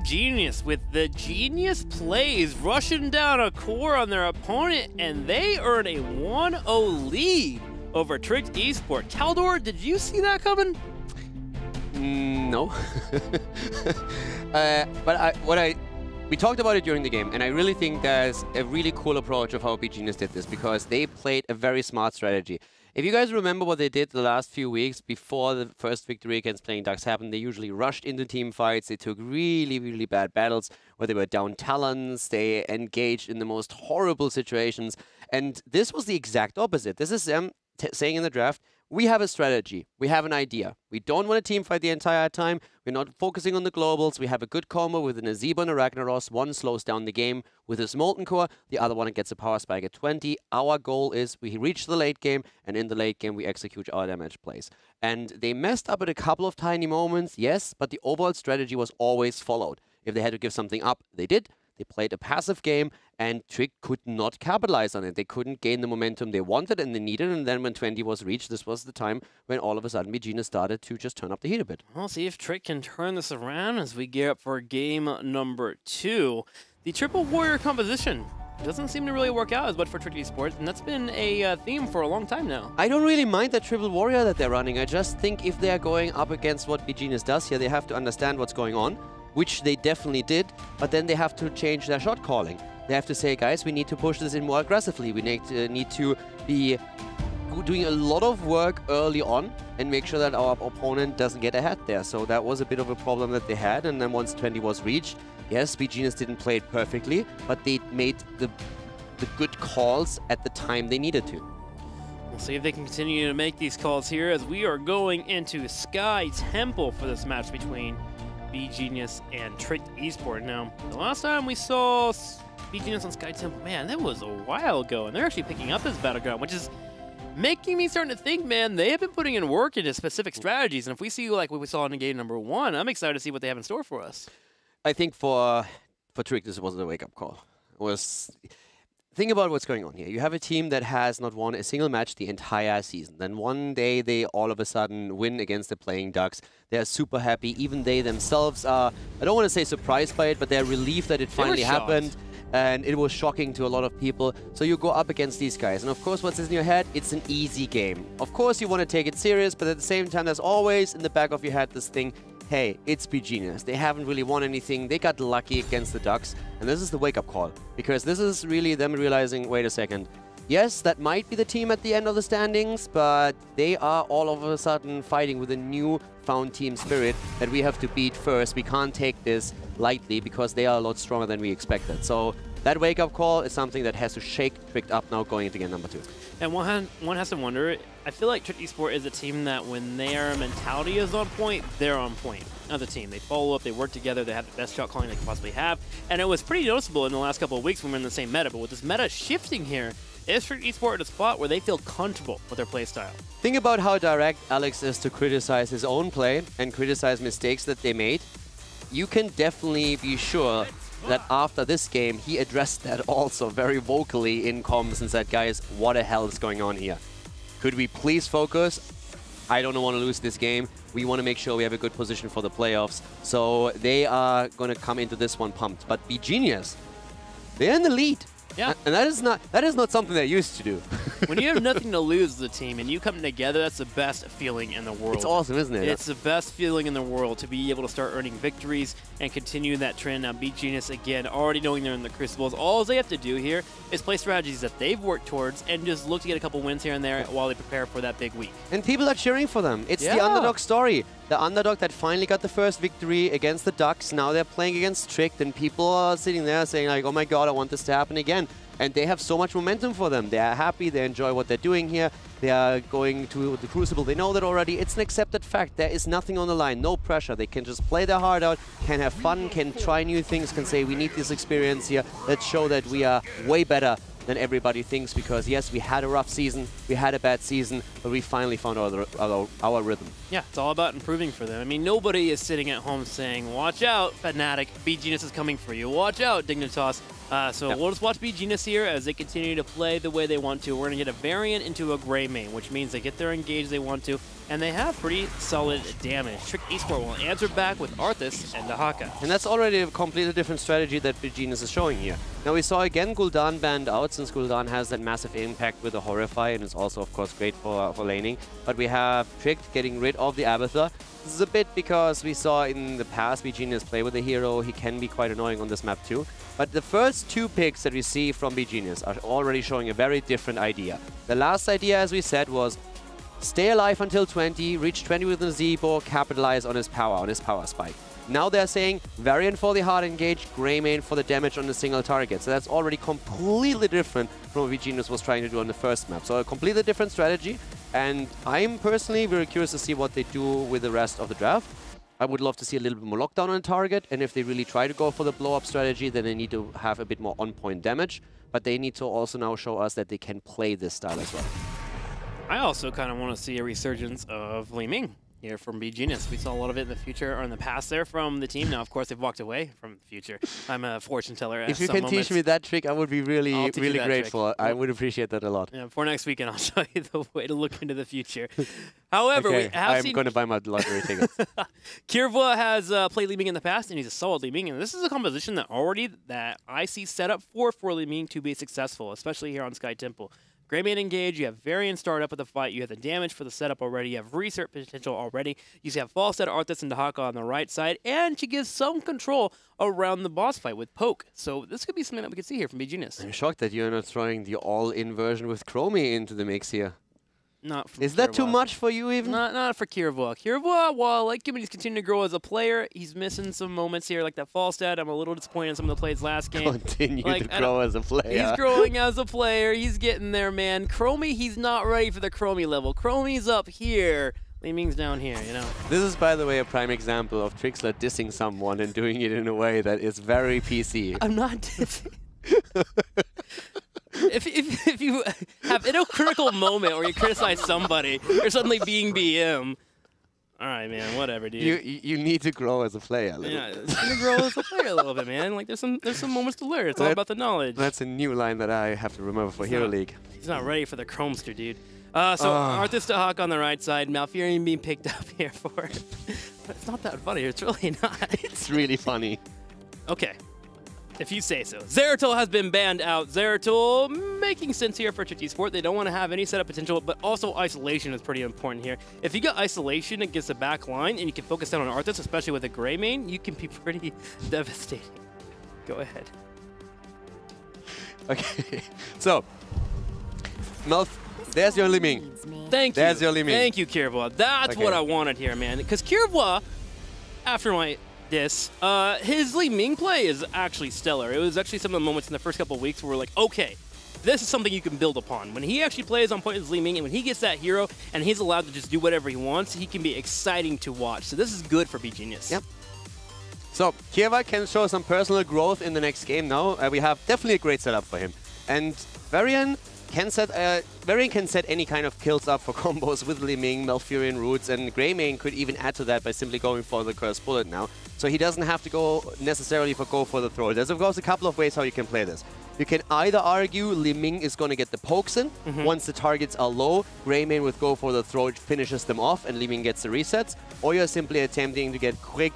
beGenius with the genius plays rushing down a core on their opponent, and they earn a 1-0 lead over Tricked Esport. Caldor, did you see that coming? No. We talked about it during the game, and I really think there's a really cool approach of how beGenius did this, because they played a very smart strategy. If you guys remember what they did the last few weeks before the first victory against Playing Ducks happened, they usually rushed into team fights. They took really, really bad battles where they were down talents. They engaged in the most horrible situations. And this was the exact opposite. This is them saying in the draft, we have a strategy. We have an idea. We don't want to team fight the entire time. We're not focusing on the globals. We have a good combo with an Azeba and a Ragnaros. One slows down the game with his Molten Core. The other one gets a power spike at 20. Our goal is we reach the late game, and in the late game, we execute our damage plays. And they messed up at a couple of tiny moments, yes, but the overall strategy was always followed. If they had to give something up, they did. They played a passive game, and Trick could not capitalize on it. They couldn't gain the momentum they wanted and they needed, and then when 20 was reached, this was the time when all of a sudden beGenius started to just turn up the heat a bit. We'll see if Trick can turn this around as we gear up for game number 2. The triple warrior composition doesn't seem to really work out as much for Trick Esports, and that's been a theme for a long time now. I don't really mind that triple warrior that they're running. I just think if they're going up against what beGenius does here, they have to understand what's going on, which they definitely did, but then they have to change their shot calling. They have to say, guys, we need to push this in more aggressively. We need to be doing a lot of work early on and make sure that our opponent doesn't get ahead there. So that was a bit of a problem that they had, and then once 20 was reached, yes, beGenius didn't play it perfectly, but they made the good calls at the time they needed to. We'll see if they can continue to make these calls here as we are going into Sky Temple for this match between beGenius and Tricked Esport. Now, the last time we saw beGenius on Sky Temple, man, that was a while ago, and they're actually picking up this battleground, which is making me starting to think, man, they have been putting in work into specific strategies, and if we see like what we saw in game number 1, I'm excited to see what they have in store for us. I think for Trick, this wasn't a wake-up call. Think about what's going on here. You have a team that has not won a single match the entire season. Then one day they all of a sudden win against the Playing Ducks. They're super happy. Even they themselves are, I don't want to say surprised by it, but they're relieved that it finally happened. And it was shocking to a lot of people. So you go up against these guys. And of course, what's in your head? It's an easy game. Of course, you want to take it serious, but at the same time, there's always in the back of your head this thing, hey, it's beGenius. They haven't really won anything. They got lucky against the Ducks. And this is the wake-up call. Because this is really them realizing, wait a second. Yes, that might be the team at the end of the standings, but they are all of a sudden fighting with a new-found team spirit that we have to beat first. We can't take this lightly because they are a lot stronger than we expected. So that wake-up call is something that has to shake Tricked up now going into game number 2. And one has to wonder, I feel like Tricked Esport is a team that when their mentality is on point, they're on point as a team. They follow up, they work together, they have the best shot calling they can possibly have. And it was pretty noticeable in the last couple of weeks when we're in the same meta. But with this meta shifting here, is Tricked Esport at a spot where they feel comfortable with their playstyle? Think about how direct Alex is to criticize his own play and criticize mistakes that they made. You can definitely be sure that after this game, he addressed that also very vocally in comms and said, guys, what the hell is going on here? Could we please focus? I don't want to lose this game. We want to make sure we have a good position for the playoffs. So they are going to come into this one pumped. But beGenius, they're in the lead. Yeah. And that is not something they're used to do. When you have nothing to lose as a team and you come together, that's the best feeling in the world. It's awesome, isn't it? It's the best feeling in the world to be able to start earning victories and continue that trend. Now, beGenius, again, already knowing they're in the Crucibles, all they have to do here is play strategies that they've worked towards and just look to get a couple wins here and there while they prepare for that big week. And people are cheering for them. It's the underdog story. The underdog that finally got the first victory against the Ducks. Now they're playing against Tricked, and people are sitting there saying like, oh my god, I want this to happen again. And they have so much momentum for them. They are happy, they enjoy what they're doing here. They are going to the Crucible, they know that already. It's an accepted fact. There is nothing on the line, no pressure. They can just play their heart out, can have fun, can try new things, can say, we need this experience here. Let's show that we are way better than everybody thinks, because yes, we had a rough season, we had a bad season, but we finally found our rhythm. Yeah, it's all about improving for them. I mean, nobody is sitting at home saying, watch out, Fnatic, beGenius is coming for you. Watch out, Dignitas, So we'll just watch beGenius here as they continue to play the way they want to. We're going to get a variant into a gray main, which means they get their engage they want to, and they have pretty solid damage. Trick Esport will answer back with Arthas and Dahaka. And that's already a completely different strategy that beGenius is showing here. Now we saw again Gul'dan banned out, since Gul'dan has that massive impact with the Horrify, and it's also of course great for laning. But we have Trick getting rid of the Abathur. This is a bit because we saw in the past beGenius play with the hero. He can be quite annoying on this map too. But the first 2 picks that we see from beGenius are already showing a very different idea. The last idea, as we said, was stay alive until 20, reach 20 with the Z-Bow, capitalize on his power spike. Now they're saying variant for the hard engage, gray main for the damage on a single target. So that's already completely different from what beGenius was trying to do on the first map. So a completely different strategy. And I'm personally very curious to see what they do with the rest of the draft. I would love to see a little bit more lockdown on the target. And if they really try to go for the blow-up strategy, then they need to have a bit more on-point damage. But they need to also now show us that they can play this style as well. I also kind of want to see a resurgence of Li Ming here from beGenius. We saw a lot of it in the future, or in the past there from the team. Now, of course, they've walked away from the future. I'm a fortune teller at If you some can moments. teach me that trick, I would be really grateful. Trick. I would appreciate that a lot. Yeah, for next weekend, I'll show you the way to look into the future. However, okay, we have I'm going to buy my lottery tickets. Kirva has played Li Ming in the past, and he's a solid Li Ming. And this is a composition that I see set up for Li Ming to be successful, especially here on Sky Temple. Gray main engage, you have variant start up with the fight, you have the damage for the setup already, you have research potential already, you have false set Arthas and Dahaka on the right side, and she gives some control around the boss fight with Poke. So this could be something that we could see here from beGenius. I'm shocked that you're not throwing the all-in version with Chromie into the mix here. Not from Is that too much for you even? Not for Kirva. Kirva, while like him, he's continuing to grow as a player, he's missing some moments here, like that false stat. I'm a little disappointed in some of the plays last game. Continue to grow as a player. He's growing as a player. He's getting there, man. Chromie, he's not ready for the Chromie level. Chromie's up here. Li Ming's down here, you know. This is, by the way, a prime example of Trixler dissing someone and doing it in a way that is very PC. I'm not dissing. If you have a critical moment where you criticize somebody, you're suddenly being BM. All right, man, whatever, dude. You need to grow as a player. Yeah, it's gonna grow as a player a little bit, man. Like there's some moments to learn. It's all about the knowledge. That's a new line that I have to remember for Hero League. He's not ready for the Chromester, dude. Arthas to Hawk on the right side, Malfurion being picked up here for it. But it's not that funny. It's really not. It's really funny. Okay. If you say so. Zeratul has been banned out. Zeratul making sense here for Trick Esport. They don't want to have any setup potential, but also isolation is pretty important here. If you got isolation against the back line and you can focus down on Arthas, especially with a gray main, you can be pretty devastating. Go ahead. Okay. So, Melf, there's your Li Ming. Thank you. There's your Li Ming. Thank you, Kirva. That's what I wanted here, man. Because Kirva, after my his Li Ming play is actually stellar. It was actually some of the moments in the first couple of weeks where we're like, okay, this is something you can build upon. When he actually plays on point with Li Ming, and when he gets that hero and he's allowed to just do whatever he wants, he can be exciting to watch. So this is good for beGenius. Yep. So Kirva can show some personal growth in the next game now. We have definitely a great setup for him. And Varian can set any kind of kills up for combos with Li Ming, Malfurion roots, and Greymane could even add to that by simply going for the Cursed Bullet now. So he doesn't have to go necessarily go for the throw. There's of course a couple of ways how you can play this. You can either argue Li Ming is going to get the pokes in. Once the targets are low, Greymane would go for the throw, it finishes them off, and Li Ming gets the resets. Or you're simply attempting to get quick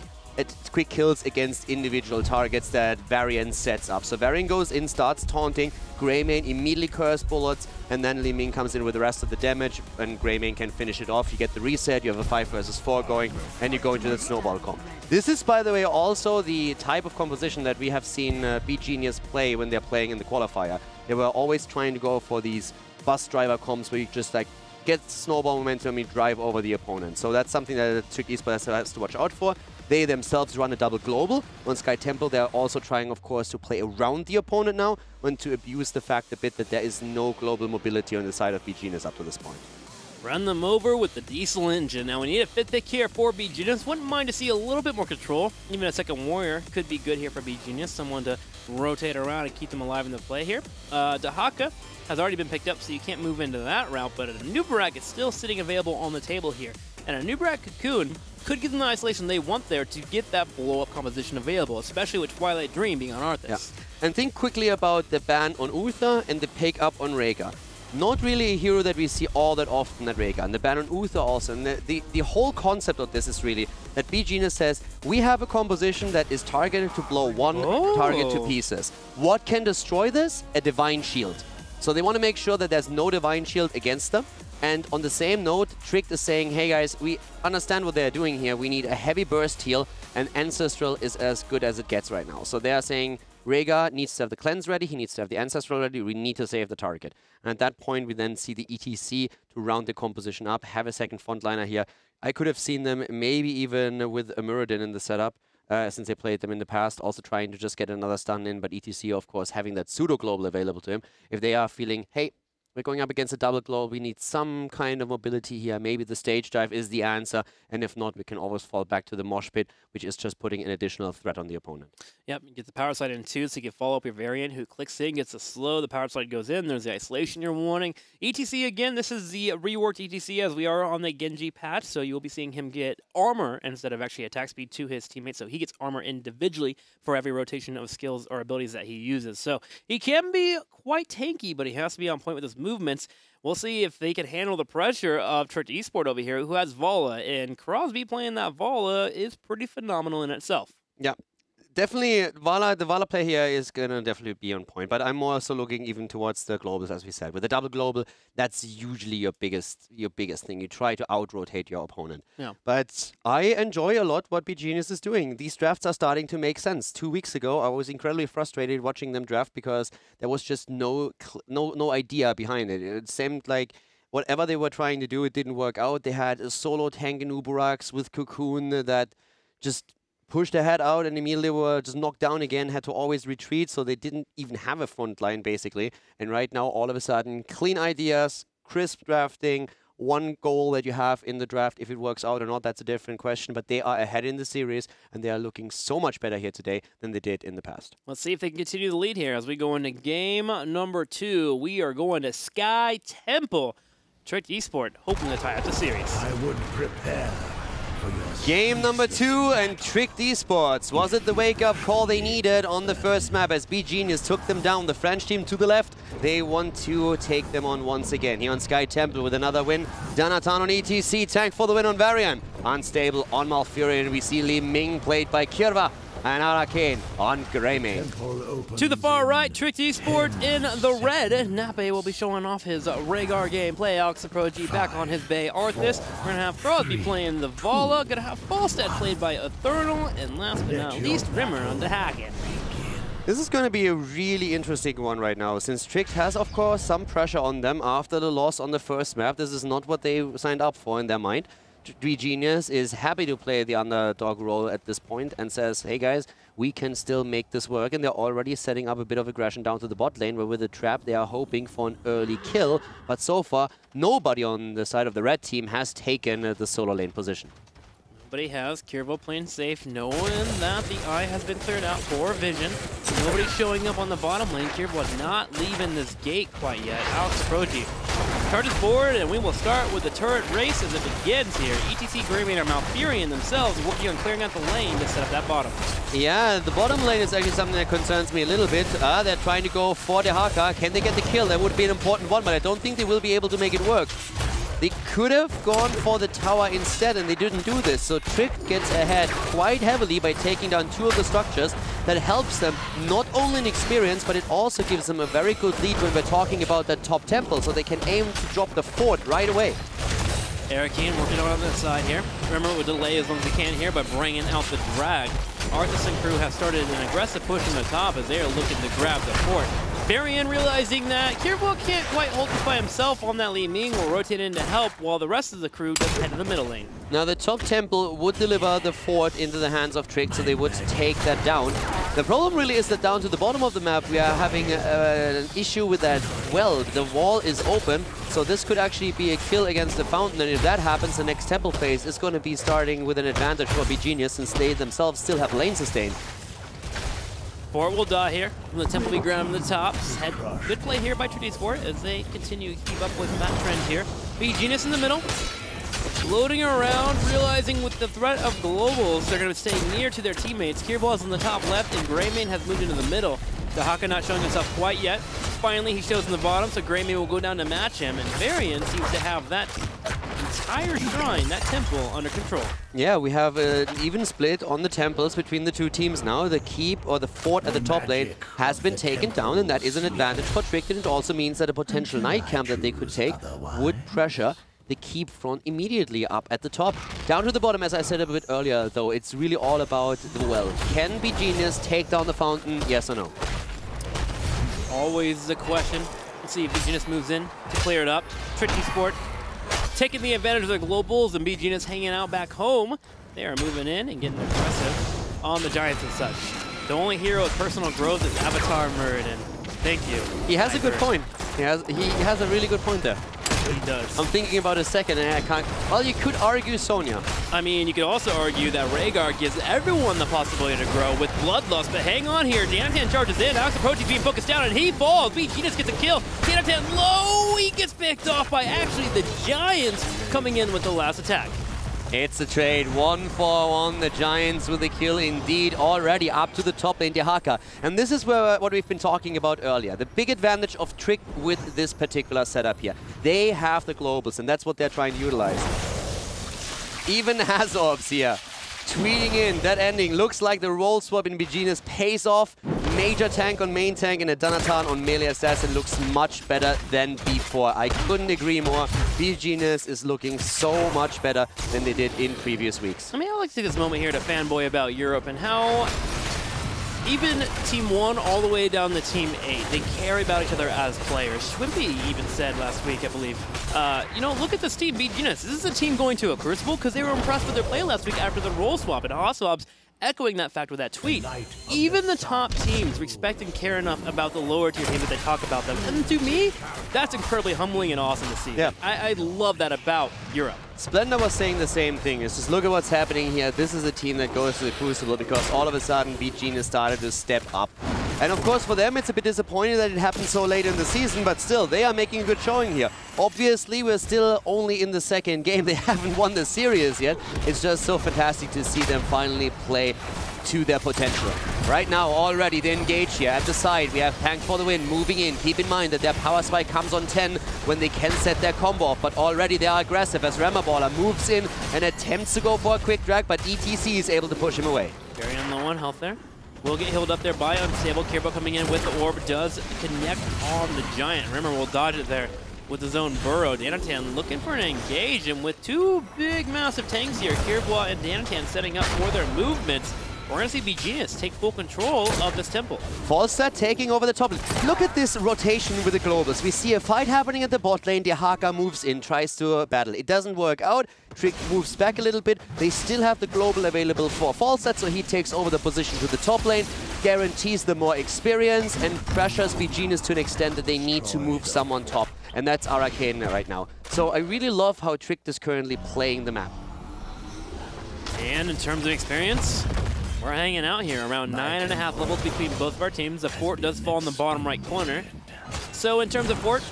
kills against individual targets that Varian sets up. So Varian goes in, starts taunting, Greymane immediately Cursed Bullets, and then Li Ming comes in with the rest of the damage, and Greymane can finish it off. You get the reset, you have a 5 versus 4 going, and you go into the snowball comp. This is, by the way, also the type of composition that we have seen beGenius play when they're playing in the qualifier. They were always trying to go for these bus driver comps where you just like get snowball momentum, you drive over the opponent. So that's something that Trick Esport has to watch out for. They themselves run a double global. On Sky Temple, they're also trying, of course, to play around the opponent now and to abuse the fact a bit that there is no global mobility on the side of beGenius up to this point. Run them over with the Diesel engine. Now we need a fit pick here for beGenius. Wouldn't mind to see a little bit more control. Even a second warrior could be good here for beGenius. Someone to rotate around and keep them alive in the play here. Dahaka has already been picked up, so you can't move into that route, but a Nubarak is still sitting available on the table here. And a Nubarak Cocoon could give them the isolation they want there to get that blow-up composition available, especially with Twilight Dream being on Arthas. Yeah. And think quickly about the ban on Uther and the pick up on Rhaegar. Not really a hero that we see all that often at Rhaegar. And the ban on Uther also. And the whole concept of this is really that beGenius says, we have a composition that is targeted to blow one target to pieces. What can destroy this? A Divine Shield. So they want to make sure that there's no Divine Shield against them. And on the same note, Tricked is saying, hey guys, we understand what they're doing here. We need a heavy burst heal, and Ancestral is as good as it gets right now. So they are saying, Rhaegar needs to have the cleanse ready, he needs to have the Ancestral ready, we need to save the target. And at that point, we then see the ETC to round the composition up, have a second frontliner here. I could have seen them maybe even with a Muradin in the setup, since they played them in the past, also trying to just get another stun in, but ETC, of course, having that pseudo-global available to him. If they are feeling, hey, we're going up against a double global, we need some kind of mobility here. Maybe the stage dive is the answer, and if not, we can always fall back to the mosh pit, which is just putting an additional threat on the opponent. Yep, you get the power slide in too, so you can follow up your variant who clicks in, gets a slow, the power slide goes in, there's the isolation you're wanting. ETC again, this is the reworked ETC as we are on the Genji patch, so you'll be seeing him get armor instead of actually attack speed to his teammates, so he gets armor individually for every rotation of skills or abilities that he uses. So he can be quite tanky, but he has to be on point with his movements. We'll see if they can handle the pressure of Tricked Esport over here, who has Vala, and Crosby playing that Vala is pretty phenomenal in itself. Yeah, definitely, the Vala play here is going to definitely be on point, but I'm more so looking even towards the globals, as we said. With the double global, that's usually your biggest thing. You try to out-rotate your opponent. Yeah. But I enjoy a lot what beGenius is doing. These drafts are starting to make sense. 2 weeks ago, I was incredibly frustrated watching them draft because there was just no idea behind it. It seemed like whatever they were trying to do, it didn't work out. They had a solo tank in Uburax with Cocoon that just pushed their head out and immediately were just knocked down again, had to always retreat, so they didn't even have a front line, basically. And right now, all of a sudden, clean ideas, crisp drafting, one goal that you have in the draft. If it works out or not, that's a different question, but they are ahead in the series, and they are looking so much better here today than they did in the past. Let's see if they can continue the lead here as we go into game number 2. We are going to Sky Temple. Tricked Esport hoping to tie up the series. I would prepare. Game number 2 and Tricked Esports. Was it the wake-up call they needed on the first map as beGenius took them down? The French team to the left, they want to take them on once again. Here on Sky Temple with another win. Danatan on ETC, tank for the win on Varian. Unstable on Malfurion. We see Li Ming played by Kirva. And Arcane on Greymane. To the far right, Tricked Esport in the red. Nape will be showing off his Rhaegar gameplay. Alex Aproji back on his Bay Arthas. We're going to have Crosby playing the Vala. Going to have Falstad played by Eternal. And last but not least, Rimmer on the Hacken. This is going to be a really interesting one right now, since Tricked has, of course, some pressure on them after the loss on the first map. This is not what they signed up for in their mind. beGenius is happy to play the underdog role at this point and says, hey guys, we can still make this work. And they're already setting up a bit of aggression down to the bot lane, where with the trap they are hoping for an early kill. But so far, nobody on the side of the red team has taken the solo lane position. Nobody has. Kirvo playing safe, knowing that the eye has been cleared out for Vision. Nobody showing up on the bottom lane. Kirvo not leaving this gate quite yet. Alex Proji. Turret is forward, and we will start with the turret race as it begins here. ETC, Greymane, or Malfurion themselves working on clearing out the lane to set up that bottom. Yeah, the bottom lane is actually something that concerns me a little bit. They're trying to go for the Haka. Can they get the kill? That would be an important one, but I don't think they will be able to make it work. They could have gone for the tower instead, and they didn't do this. So Tricked gets ahead quite heavily by taking down 2 of the structures. That helps them not only in experience, but it also gives them a very good lead when we're talking about that top temple, so they can aim to drop the fort right away. Arcane working on that side here. Remember, it would delay as long as they can here, but bringing out the drag. Arthas and crew have started an aggressive push from the top as they are looking to grab the fort. Varian realizing that Kirvo can't quite hold this by himself on that Li Ming will rotate in to help while the rest of the crew just head to the middle lane. Now the top temple would deliver the fort into the hands of Tricked, so they would take that down. The problem really is that down to the bottom of the map we are having an issue with that well. The wall is open, so this could actually be a kill against the fountain, and if that happens, the next temple phase is going to be starting with an advantage for beGenius, since they themselves still have lane sustain. Fort will die here from the Temple be ground on the top. Good play here by Tricked Esport as they continue to keep up with that trend here. beGenius in the middle, floating around, realizing with the threat of globals, they're going to stay near to their teammates. Kirvo is on the top left, and Greymane has moved into the middle. Dahaka not showing himself quite yet. Finally, he shows in the bottom, so Greymane will go down to match him, and Varian seems to have that entire shrine, that temple, under control. Yeah, we have an even split on the temples between the two teams now. The keep or the fort at the top lane has been taken down, and that is an advantage for Trick. And it also means that a potential night camp that they could take would pressure the keep front immediately up at the top. Down to the bottom, as I said a bit earlier, though, it's really all about the well. Can beGenius take down the fountain? Yes or no? Always the question. Let's see if beGenius moves in to clear it up. Trick Esport taking the advantage of the globals, and beGenius hanging out back home. They are moving in and getting aggressive on the Giants and such. The only hero with personal growth is Avatar Muradin. Thank you. He has a good point. He has a really good point there. He does. I'm thinking about a second and I can't... Well, you could argue Sonya. I mean, you could also argue that Rhaegar gives everyone the possibility to grow with Bloodlust, but hang on here. Danatan charges in. Alex approaching, being focused down, and he falls. beGenius gets a kill. Danatan low. He gets picked off by actually the Giants coming in with the last attack. It's a trade, 1-for-1, the Giants with a kill indeed already up to the top lane, Dahaka. And this is where what we've been talking about earlier. The big advantage of Trick with this particular setup here. They have the globals, and that's what they're trying to utilize. Even Hazorbs here, tweeting in, that ending looks like the role swap in beGenius pays off. Major tank on main tank and a Danatan on melee assassin looks much better than before. I couldn't agree more. beGenius is looking so much better than they did in previous weeks. I mean, I like to take this moment here to fanboy about Europe and how even Team 1 all the way down to Team 8, they care about each other as players. Schwimpy even said last week, I believe, you know, look at this team, beGenius. This is a team going to a Crucible because they were impressed with their play last week after the role swap, and Hazorbs echoing that fact with that tweet. Even the top teams respect and care enough about the lower tier teams that they talk about them. And to me, that's incredibly humbling and awesome to see. Yeah. I love that about Europe. Splendor was saying the same thing. It's just look at what's happening here. This is a team that goes to the Crucible because all of a sudden beGenius started to step up. And of course for them it's a bit disappointing that it happened so late in the season, but still, they are making a good showing here. Obviously, we're still only in the second game. They haven't won the series yet. It's just so fantastic to see them finally play to their potential. Right now, already they engage here at the side. We have Tank for the win, moving in. Keep in mind that their power spike comes on 10 when they can set their combo off, but already they are aggressive as Remaballer moves in and attempts to go for a quick drag, but ETC is able to push him away. Very on low on health there. Will get healed up there by Unstable. Kirbo coming in with the orb does connect on the Giant. Remember, we'll dodge it there with his own burrow. Danatan looking for an engage, and with two big, massive tanks here, Kirbo and Danatan setting up for their movements. We're going to see beGenius take full control of this temple. Falstad taking over the top lane. Look at this rotation with the globals. We see a fight happening at the bot lane. Dahaka moves in, tries to battle. It doesn't work out. Trick moves back a little bit. They still have the global available for Falstad, so he takes over the position to the top lane, guarantees the more experience, and pressures beGenius to an extent that they need to move someone top. And that's Arcane right now. So I really love how Trick is currently playing the map. And in terms of experience, we're hanging out here around 9.5 levels between both of our teams. The fort does fall in the bottom right corner. So in terms of fort,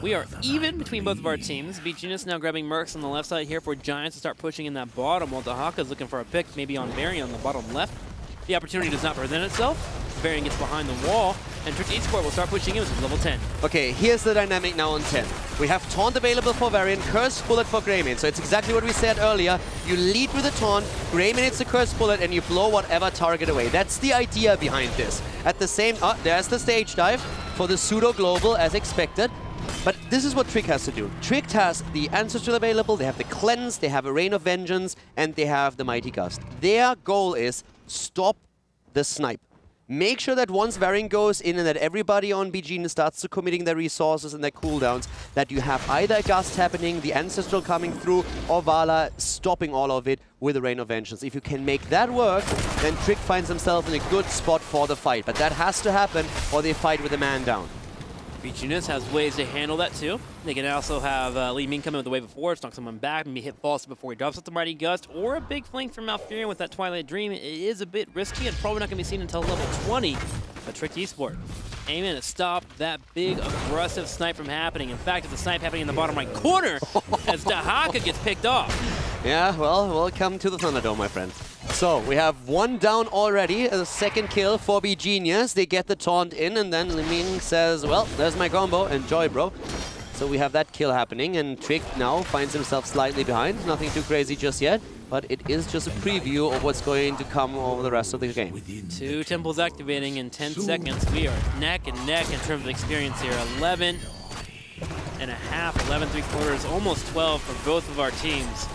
we are even between both of our teams. beGenius now grabbing Mercs on the left side here for Giants to start pushing in that bottom, while Dahaka is looking for a pick, maybe on Varian on the bottom left. The opportunity does not present itself. Varian gets behind the wall, and Trick Esport will start pushing in with level 10. Okay, here's the dynamic now on 10. We have Taunt available for Varian, Cursed Bullet for Greymane. So it's exactly what we said earlier. You lead with a Taunt, Greymane hits the Cursed Bullet, and you blow whatever target away. That's the idea behind this. At the same... there's the stage dive for the pseudo-global as expected. But this is what Trick has to do. Trick has the Ancestral available, they have the Cleanse, they have a Rain of Vengeance, and they have the Mighty Gust. Their goal is stop the snipe. Make sure that once Varian goes in and that everybody on beGenius starts to committing their resources and their cooldowns, that you have either a Gust happening, the Ancestral coming through, or Vala stopping all of it with a Rain of Vengeance. If you can make that work, then Trick finds himself in a good spot for the fight. But that has to happen, or they fight with a man down. beGenius has ways to handle that too. They can also have Li Ming come in with the wave of force, knock someone back, maybe hit Falstad before he drops with the Mighty Gust, or a big flank from Malfurion with that Twilight Dream. It is a bit risky and probably not going to be seen until level 20. But Trick Esport aiming to stop that big aggressive snipe from happening. In fact, it's a snipe happening in the bottom right corner as Dahaka gets picked off. Yeah, well, welcome to the Thunderdome, my friend. So we have one down already, a second kill for beGenius. They get the taunt in, and then Liming says, well, there's my combo, enjoy, bro. So we have that kill happening, and Trick now finds himself slightly behind. Nothing too crazy just yet, but it is just a preview of what's going to come over the rest of the game. 2 temples activating in 10 seconds. We are neck and neck in terms of experience here. 11 and a half, 11 3/4, almost 12 for both of our teams.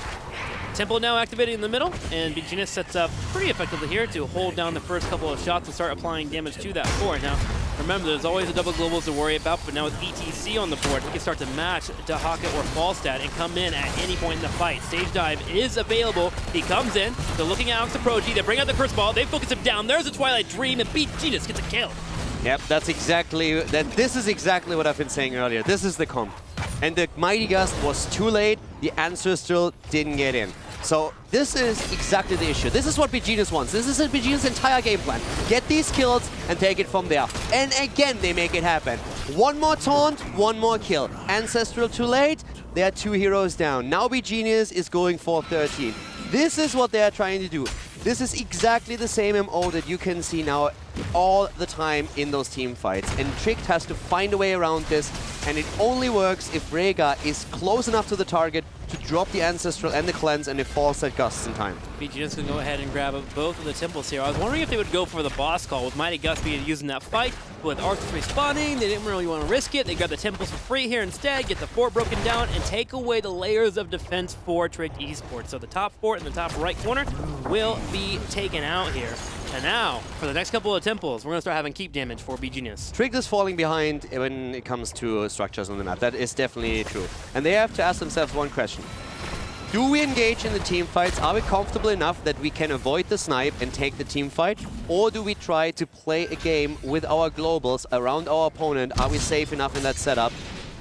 Temple now activating in the middle, and beGenius sets up pretty effectively here to hold down the first couple of shots and start applying damage to that fort. Now, remember, there's always a double globals to worry about, but now with ETC on the board, we can start to match Dahaka or Falstad and come in at any point in the fight. Stage dive is available. He comes in. They're looking at Alex Proji. They bring out the curse ball. They focus him down. There's a Twilight Dream, and beGenius gets a kill. Yep, that's exactly this is exactly what I've been saying earlier. This is the comp. And the Mighty Gust was too late. The Ancestral didn't get in. So this is exactly the issue. This is what beGenius wants. This is beGenius' entire game plan. Get these kills and take it from there. And again, they make it happen. One more taunt, one more kill. Ancestral too late. They are 2 heroes down. Now beGenius is going for 13. This is what they are trying to do. This is exactly the same MO that you can see now all the time in those team fights. And Trick has to find a way around this, and it only works if Rhaegar is close enough to the target to drop the Ancestral and the Cleanse, and it falls at Gusts in time. beGenius can go ahead and grab both of the temples here. I was wondering if they would go for the boss call with Mighty Gust being used in that fight. With Arthas respawning, they didn't really want to risk it. They got the temples for free here instead, get the fort broken down, and take away the layers of defense for Trick Esports. So the top fort in the top right corner will be taken out here. And now, for the next couple of temples, we're going to start having keep damage for beGenius. Trick is falling behind when it comes to structures on the map. That is definitely true. And they have to ask themselves one question. Do we engage in the team fights? Are we comfortable enough that we can avoid the snipe and take the team fight? Or do we try to play a game with our globals around our opponent? Are we safe enough in that setup?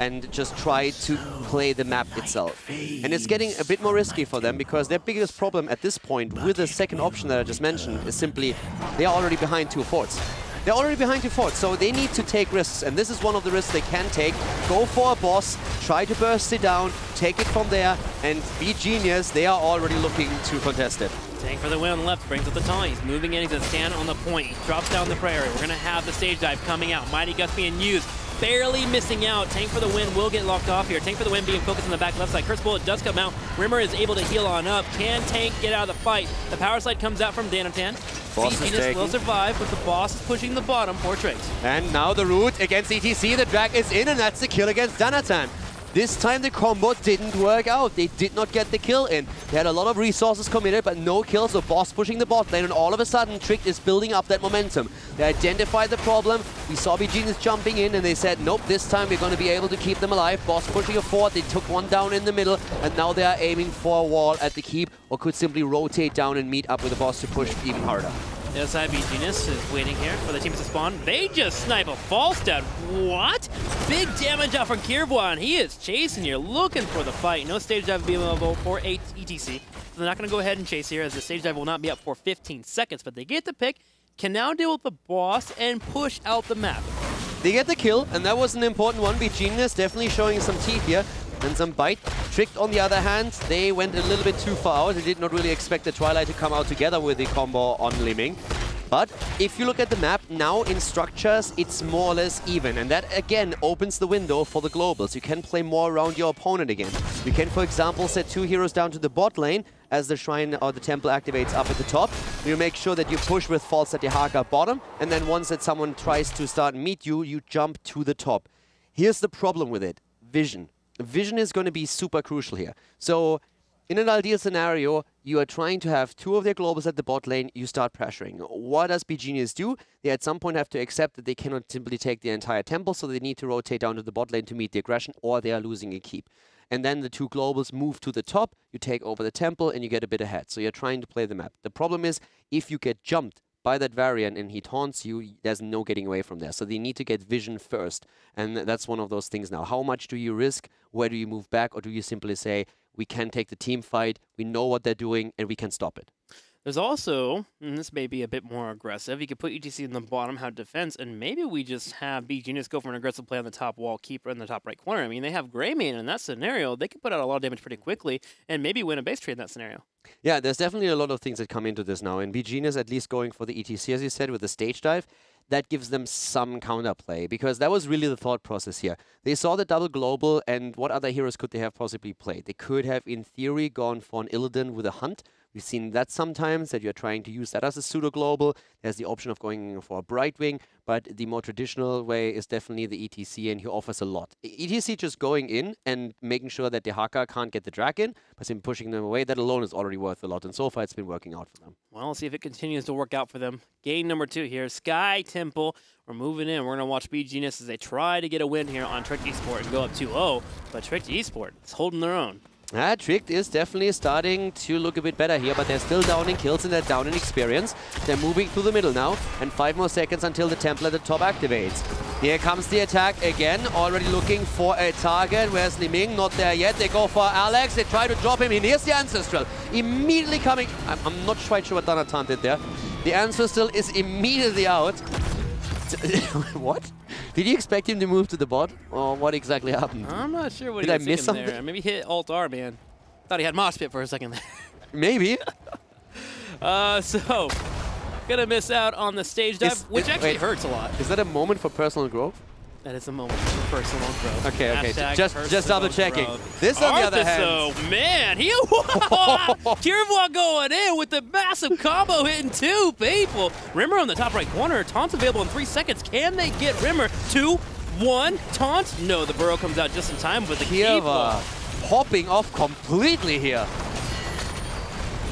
And just try to play the map itself. And it's getting a bit more risky for them, because their biggest problem at this point with the second option that I just mentioned is simply they are already behind 2 forts. They're already behind 2 forts, so they need to take risks, and this is one of the risks they can take. Go for a boss, try to burst it down, take it from there, and beGenius, they are already looking to contest it. Tank for the win on the left, brings up the taunt. He's moving in, he's going to stand on the point. He drops down the prairie. We're going to have the stage dive coming out. Mighty Gust being used. Barely missing out. Tank for the win will get locked off here. Tank for the win being focused on the back left side. Curse Bullet does come out. Rimmer is able to heal on up. Can Tank get out of the fight? The power slide comes out from Danatan. beGenius will survive, but the boss is pushing the bottom for Trick. And now the root against ETC. The drag is in, and that's the kill against Danatan. This time the combo didn't work out. They did not get the kill in. They had a lot of resources committed, but no kills. So boss pushing the bot lane, and all of a sudden Trick is building up that momentum. They identified the problem. We saw beGenius jumping in, and they said, nope, this time we're going to be able to keep them alive. Boss pushing a fort. They took one down in the middle, and now they are aiming for a wall at the keep, or could simply rotate down and meet up with the boss to push even harder. The other side, beGenius is waiting here for the teams to spawn. They just snipe a Falstad. What? Big damage out from Kirvois, and he is chasing here, looking for the fight. No stage dive available for ETC. So they're not going to go ahead and chase here, as the stage dive will not be up for 15 seconds. But they get the pick, can now deal with the boss and push out the map. They get the kill, and that was an important one. beGenius definitely showing some teeth here and some bite. Trick, on the other hand, they went a little bit too far out. They did not really expect the Twilight to come out together with the combo on Liming. But if you look at the map, now in structures, it's more or less even. And that, again, opens the window for the globals. You can play more around your opponent again. You can, for example, set 2 heroes down to the bot lane as the shrine or the temple activates up at the top. You make sure that you push with Falstad Dahaka bottom. And then once that someone tries to start and meet you, you jump to the top. Here's the problem with it. Vision. Vision is going to be super crucial here. So in an ideal scenario, you are trying to have 2 of their globals at the bot lane, you start pressuring. What does beGenius do? They at some point have to accept that they cannot simply take the entire temple, so they need to rotate down to the bot lane to meet the aggression, or they are losing a keep. And then the 2 globals move to the top, you take over the temple, and you get a bit ahead. So you're trying to play the map. The problem is, if you get jumped by that variant and he taunts you, there's no getting away from there. So they need to get vision first. And that's one of those things now. How much do you risk? Where do you move back? Or do you simply say, we can take the team fight, we know what they're doing, and we can stop it? There's also, and this may be a bit more aggressive, you could put UTC in the bottom, have defense, and maybe we just have beGenius go for an aggressive play on the top wall, keeper in the top right corner. I mean, they have Greymane in that scenario. They could put out a lot of damage pretty quickly and maybe win a base trade in that scenario. Yeah, there's definitely a lot of things that come into this now. And beGenius at least going for the ETC, as you said, with the stage dive. That gives them some counterplay, because that was really the thought process here. They saw the double global, and what other heroes could they have possibly played? They could have, in theory, gone for an Illidan with a Hunt. We've seen that sometimes, that you're trying to use that as a pseudo-global. There's the option of going for a Brightwing, but the more traditional way is definitely the ETC, and he offers a lot. ETC just going in and making sure that the Haka can't get the Dragon, but simply pushing them away, that alone is already worth a lot, and so far it's been working out for them. Well, let's see if it continues to work out for them. Game number 2 here, Sky Temple. We're moving in. We're going to watch beGenius as they try to get a win here on Tricked Esport and go up 2-0, but Tricked Esport is holding their own. Tricked is definitely starting to look a bit better here, but they're still down in kills and they're down in experience. They're moving through the middle now, and 5 more seconds until the temple at the top activates. Here comes the attack again, already looking for a target. Where's Liming? Not there yet. They go for Alex. They try to drop him in. Here's the Ancestral. Immediately coming. I'm not quite sure what Donatan did there. The Ancestral is immediately out. What? Did you expect him to move to the bot? Or what exactly happened? I'm not sure what Did he I was miss something there. Maybe hit Alt-R, man. Thought he had Mosh Pit for a second there. Maybe. So, gonna miss out on the stage dive, which actually hurts a lot. Is that a moment for personal growth? That is a moment for personal growth. Okay, okay. Hashtag Just double checking. growth. This, on the other hand. So, man, he Kirvwa going in with the massive combo hitting 2 people. Rimmer on the top right corner. Taunt's available in 3 seconds. Can they get Rimmer? 2, 1, taunt? No, the burrow comes out just in time with the Kirvwa popping off completely here.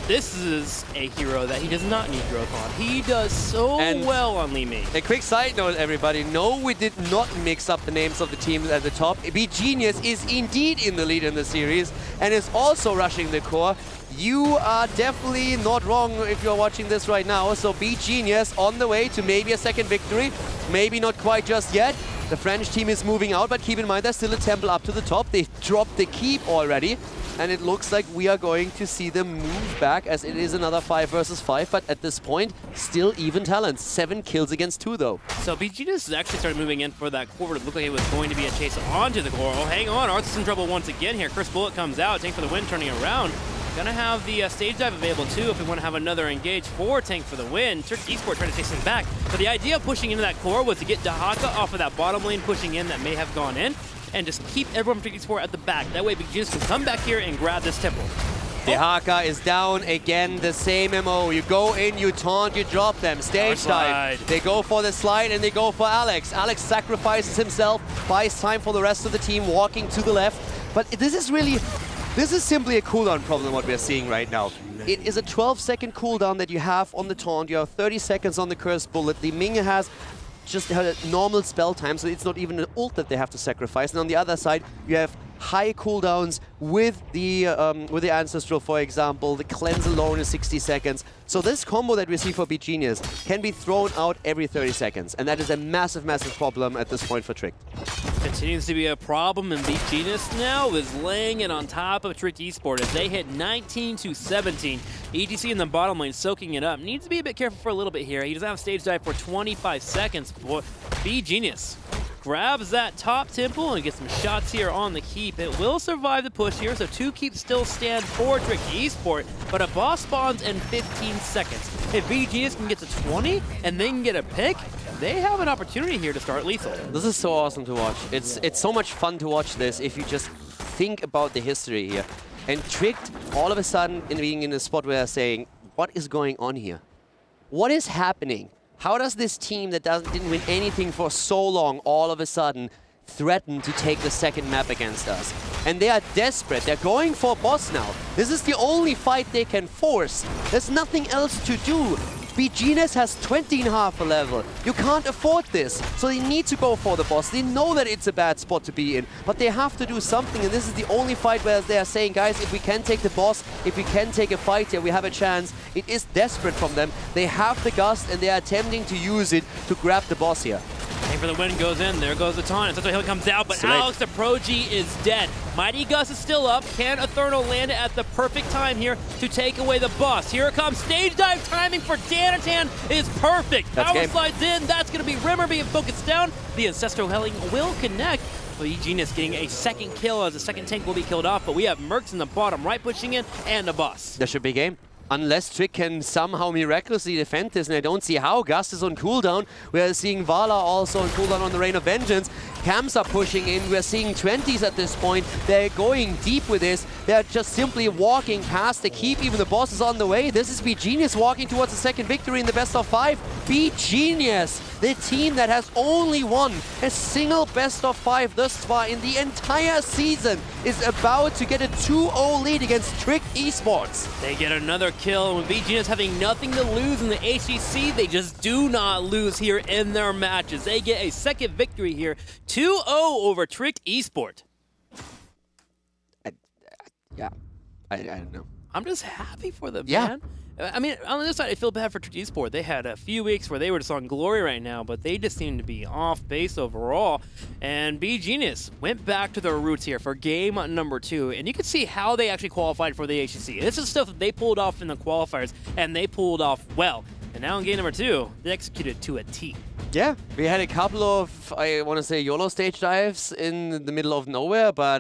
This is a hero that he does not need growth on. He does so well on Liming. A quick side note, everybody. No, we did not mix up the names of the teams at the top. beGenius is indeed in the lead in the series and is also rushing the core. You are definitely not wrong if you're watching this right now. So beGenius on the way to maybe a second victory. Maybe not quite just yet. The French team is moving out, but keep in mind there's still a temple up to the top. They dropped the keep already. And it looks like we are going to see them move back, as it is another 5 versus 5. But at this point, still even talents. 7 kills against 2, though. So beGenius has actually started moving in for that core. It looked like it was going to be a chase onto the core. Oh, hang on. Arthur's in trouble once again here. Curse Bullet comes out. Tank for the win, turning around. Gonna have the stage dive available, too, if we want to have another engage for Tank for the win. Tricked Esport trying to chase him back. But the idea of pushing into that core was to get Dahaka off of that bottom lane, pushing in that may have gone in, and just keep everyone from Tricked Esport at the back. That way beGenius can come back here and grab this temple. Dahaka is down again, the same MO. You go in, you taunt, you drop them. Stage dive. They go for the slide and they go for Alex. Alex sacrifices himself, buys time for the rest of the team, walking to the left. But this is simply a cooldown problem, what we're seeing right now. It is a 12-second cooldown that you have on the taunt. You have 30 seconds on the Cursed Bullet. The Ming has just a normal spell time, so it's not even an ult that they have to sacrifice. And on the other side, you have high cooldowns with the Ancestral, for example. The cleanse alone is 60 seconds. So this combo that we see for beGenius can be thrown out every 30 seconds. And that is a massive, massive problem at this point for Tricked. Continues to be a problem, and beGenius now is laying it on top of Tricked Esport as they hit 19-17. ETC in the bottom lane soaking it up. Needs to be a bit careful for a little bit here. He doesn't have stage dive for 25 seconds. But beGenius grabs that top temple and gets some shots here on the keep. It will survive the push here, so 2 keeps still stand for Tricked Esport, but a boss spawns in 15 seconds. If beGenius can get to 20 and they can get a pick, they have an opportunity here to start lethal. This is so awesome to watch. It's so much fun to watch this if you just think about the history here. And Tricked, all of a sudden, being in a spot where they're saying, what is going on here? What is happening? How does this team that didn't win anything for so long all of a sudden threaten to take the second map against us? And they are desperate. They're going for boss now. This is the only fight they can force. There's nothing else to do. beGenius has 20.5 a level. You can't afford this. So they need to go for the boss. They know that it's a bad spot to be in, but they have to do something. And this is the only fight where they are saying, guys, if we can take the boss, if we can take a fight here, we have a chance. It is desperate from them. They have the gust and they are attempting to use it to grab the boss here. Aim for the win goes in. There goes the taunt. Central Hill comes out, but Alex the Progi is dead. Mighty Gus is still up. Can Eternal land it at the perfect time here to take away the boss? Here it comes. Stage dive timing for Danatan is perfect. Power slides in. That's going to be Rimmer being focused down. The Ancestral Helling will connect. beGenius getting a second kill as the second tank will be killed off, but we have Mercs in the bottom right pushing in and the boss. That should be game. Unless Trick can somehow miraculously defend this, and I don't see how. Gust is on cooldown. We are seeing Vala also on cooldown on the Reign of Vengeance. Camps are pushing in. We're seeing 20s at this point. They're going deep with this. They're just simply walking past the keep. Even the boss is on the way. This is beGenius walking towards the second victory in the best of 5. beGenius, the team that has only won a single best of 5 thus far in the entire season, is about to get a 2-0 lead against Trick Esports. They get another kill, and with beGenius having nothing to lose in the HGC, they just do not lose here in their matches. They get a second victory here, 2-0 over Trick Esport. I don't know. I'm just happy for them, man. I mean, on the other side, I feel bad for Trick Esport. They had a few weeks where they were just on glory right now, but they just seem to be off base overall. And beGenius went back to their roots here for game number 2, and you can see how they actually qualified for the HGC. This is stuff that they pulled off in the qualifiers, and they pulled off well. And now in game number 2, they executed to a T. Yeah, we had a couple of, I want to say, YOLO stage dives in the middle of nowhere, but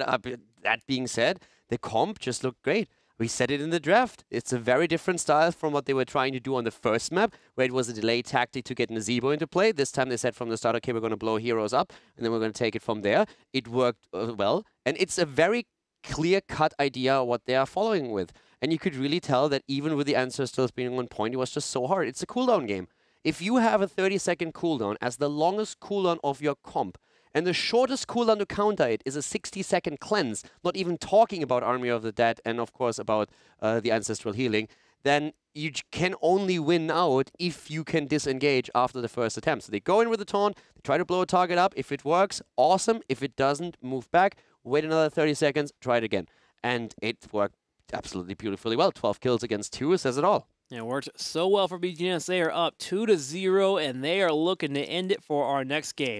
that being said, the comp just looked great. We said it in the draft. It's a very different style from what they were trying to do on the first map, where it was a delay tactic to get Nazebo into play. This time they said from the start, okay, we're going to blow heroes up, and then we're going to take it from there. It worked well, and it's a very clear-cut idea what they are following with. And you could really tell that even with the Ancestrals being on point, it was just so hard. It's a cooldown game. If you have a 30-second cooldown as the longest cooldown of your comp, and the shortest cooldown to counter it is a 60-second cleanse, not even talking about Army of the Dead and, of course, about the Ancestral Healing, then you can only win out if you can disengage after the first attempt. So they go in with the taunt, they try to blow a target up. If it works, awesome. If it doesn't, move back, wait another 30 seconds, try it again. And it worked absolutely beautifully well. 12 kills against 2 says it all. It worked so well for beGenius. They are up 2-0, and they are looking to end it for our next game.